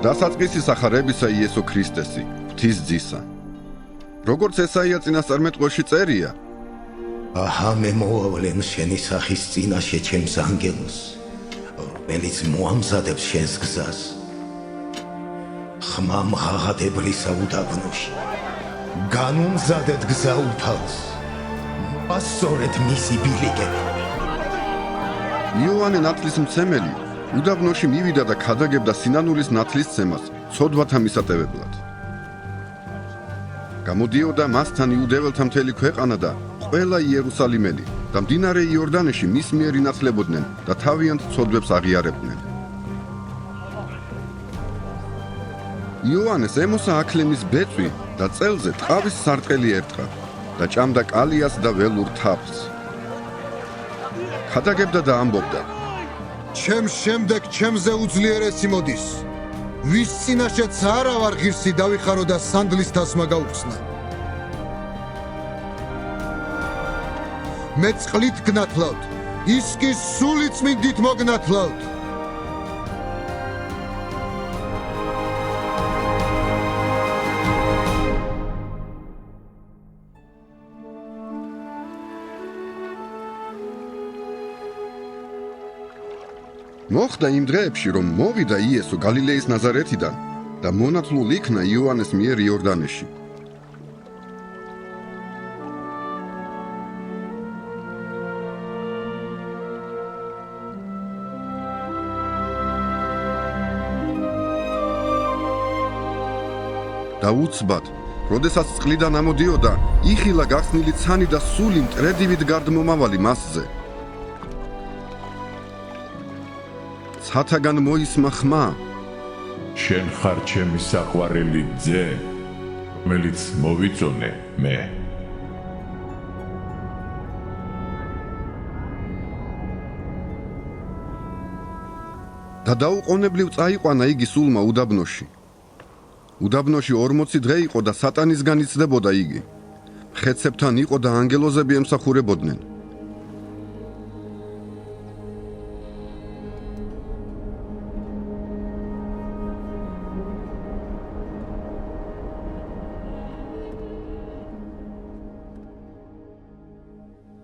დასაწყისი სახარებისა იესო ქრისტესი, ღვთის ძისა. როგორც ესაია წინასწარმეტყველში წერია, აჰა მე მოვავლენ შენი სახის წინაშე ჩემს ანგელოზს, რომელიც მოამზადებს შენს გზას. ხმამ ღაღადებლისა უდაბნოში, განუმზადეთ გზა უფალს, ასწორეთ მისი ბილიკები. იოანე ნათლისმცემელი უდაბნოში მივიდა და ქადაგებდა სინანულის ნათლისცემას ცოდვათა მისატევებლად. გამოდიოდა მასთან იუდეველთა მთელი ქვეყანა და ყველა იერუსალიმელი და მდინარე იორდანეში მის მიერ ინათლებოდნენ და თავიანთ ცოდვებს აღიარებდნენ. იოანეს ემოსა აქლემის ბეწვი და წელზე ტყავის სარტყელი ერტყა და ჭამდა კალიას და ველურ თაფლს. ქადაგებდა და ამბობდა: ჩემს შემდეგ ჩემზე უძლიერესი მოდის, ვის წინაშეც არა ვარ ღირსი დავიხარო და სანდლის დასმა გაუხსნა. მე წყლით გნათლავთ, ის კი სული წმინდით მოგნათლავთ. მოხდა იმ დღეებში, რომ მოვიდა იესო გალილეის ნაზარეთიდან და მონათლულ იქნა იოანეს მიერ იორდანეში. და უცბად, როდესაც წყლიდან ამოდიოდა, იხილა გახსნილი ცანი და სული მტრედივით გარდმომავალი მასზე. ცათაგან მოისმა ხმა, შენ ხარ ჩემი საყვარელი ძე, რომელიც მოვიწონე მე. და დაუყოვნებლივ წაიყვანა იგი სულმა უდაბნოში. უდაბნოში 40 დღე იყო და სატანისგან იცდებოდა იგი. მხეცებთან იყო და ანგელოზები ემსახურებოდნენ.